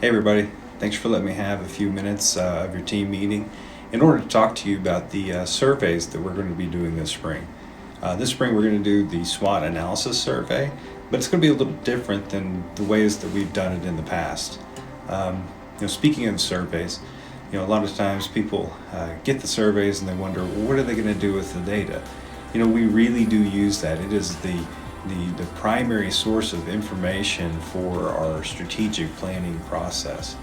Hey everybody, thanks for letting me have a few minutes of your team meeting in order to talk to you about the surveys that we're going to be doing this spring. This spring we're going to do the SWOT analysis survey, but it's going to be a little different than the ways that we've done it in the past. Speaking of surveys, a lot of times people get the surveys and they wonder, well, what are they going to do with the data? We really do use that. It is the primary source of information for our strategic planning process.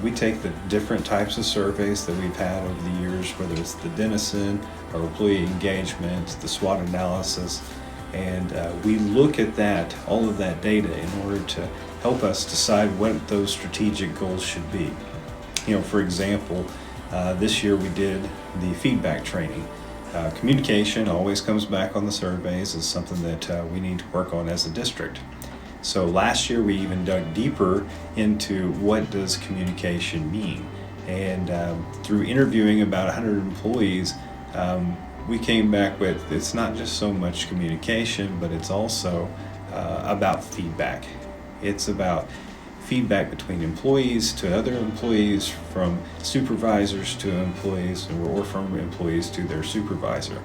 We take the different types of surveys that we've had over the years, whether it's the Denison or employee engagement, the SWOT analysis, and we look at all of that data in order to help us decide what those strategic goals should be. For example, this year we did the feedback training. Communication always comes back on the surveys as something that we need to work on as a district. So last year we even dug deeper into what does communication mean. And through interviewing about 100 employees, we came back with it's not just so much communication, but it's also about feedback. It's about feedback between employees to other employees, from supervisors to employees, or from employees to their supervisor.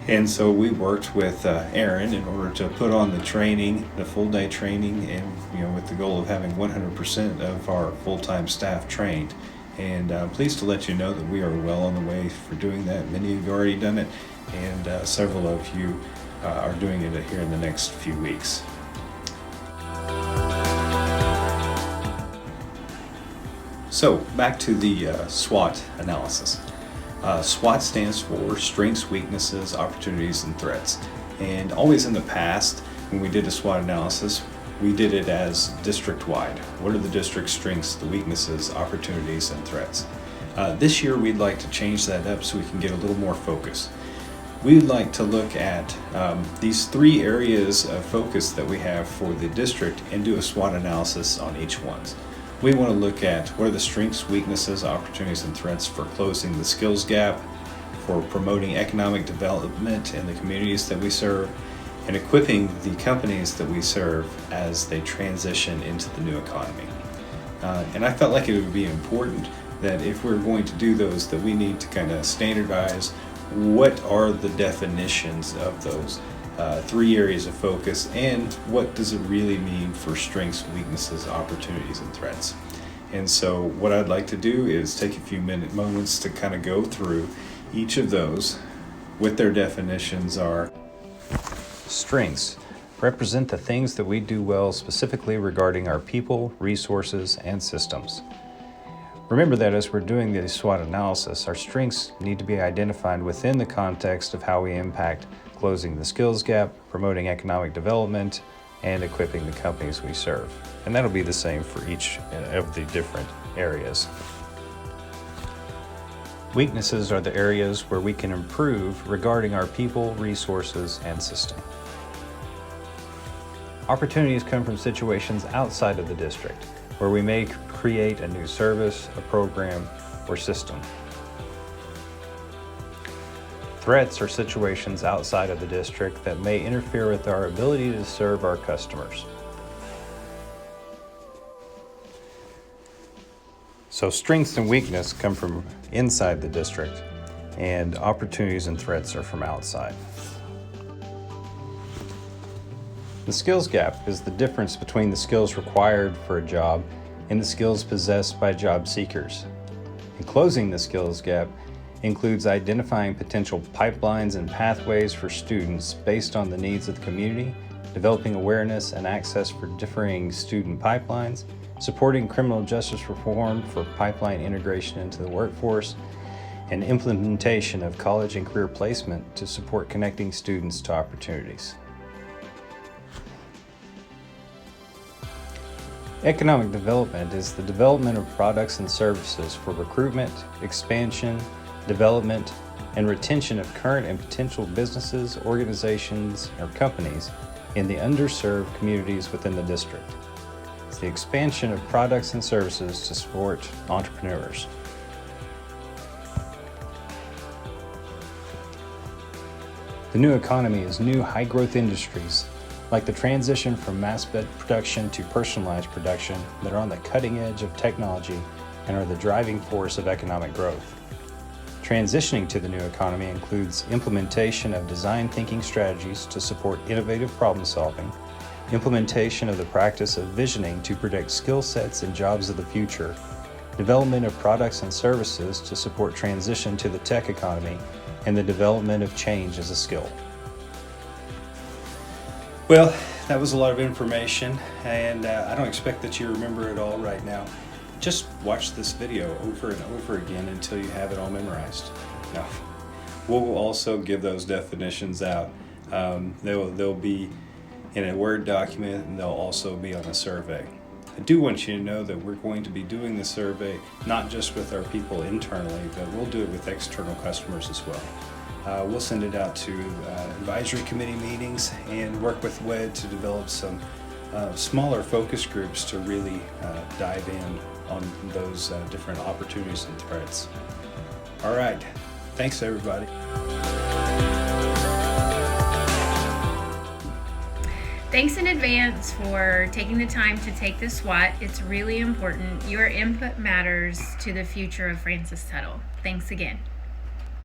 And so we worked with Aaron in order to put on the training, the full day training, and with the goal of having 100% of our full-time staff trained. And I'm pleased to let you know that we are well on the way for doing that. Many of you have already done it, and several of you are doing it here in the next few weeks. So back to the SWOT analysis. SWOT stands for Strengths, Weaknesses, Opportunities, and Threats. And always in the past, when we did a SWOT analysis, we did it as district-wide. What are the district's strengths, the weaknesses, opportunities, and threats? This year, we'd like to change that up so we can get a little more focus. We'd like to look at these three areas of focus that we have for the district and do a SWOT analysis on each one. We want to look at what are the strengths, weaknesses, opportunities, and threats for closing the skills gap, for promoting economic development in the communities that we serve, and equipping the companies that we serve as they transition into the new economy. And I felt like it would be important that if we're going to do those, that we need to kind of standardize what are the definitions of those three areas of focus, and what does it really mean for strengths, weaknesses, opportunities, and threats. And so what I'd like to do is take a few moments to kind of go through each of those, what their definitions are. Strengths represent the things that we do well, specifically regarding our people, resources, and systems. Remember that as we're doing the SWOT analysis, our strengths need to be identified within the context of how we impact closing the skills gap, promoting economic development, and equipping the companies we serve. And that'll be the same for each of the different areas. Weaknesses are the areas where we can improve regarding our people, resources, and system. Opportunities come from situations outside of the district, where we may create a new service, a program, or system. Threats are situations outside of the district that may interfere with our ability to serve our customers. So strengths and weakness come from inside the district, and opportunities and threats are from outside. The skills gap is the difference between the skills required for a job and the skills possessed by job seekers. And closing the skills gap includes identifying potential pipelines and pathways for students based on the needs of the community, developing awareness and access for differing student pipelines, supporting criminal justice reform for pipeline integration into the workforce, and implementation of college and career placement to support connecting students to opportunities. Economic development is the development of products and services for recruitment, expansion, development, and retention of current and potential businesses, organizations, or companies in the underserved communities within the district. It's the expansion of products and services to support entrepreneurs. The new economy is new high-growth industries like the transition from mass production to personalized production, that are on the cutting edge of technology and are the driving force of economic growth. Transitioning to the new economy includes implementation of design thinking strategies to support innovative problem solving, implementation of the practice of visioning to predict skill sets and jobs of the future, development of products and services to support transition to the tech economy, and the development of change as a skill. Well, that was a lot of information, and I don't expect that you remember it all right now. Just watch this video over and over again until you have it all memorized. No, we'll also give those definitions out. They'll be in a Word document, and they'll also be on a survey. I do want you to know that we're going to be doing the survey not just with our people internally, but we'll do it with external customers as well. We'll send it out to advisory committee meetings and work with WED to develop some smaller focus groups to really dive in on those different opportunities and threats. All right, thanks everybody. Thanks in advance for taking the time to take the SWOT. It's really important. Your input matters to the future of Francis Tuttle. Thanks again.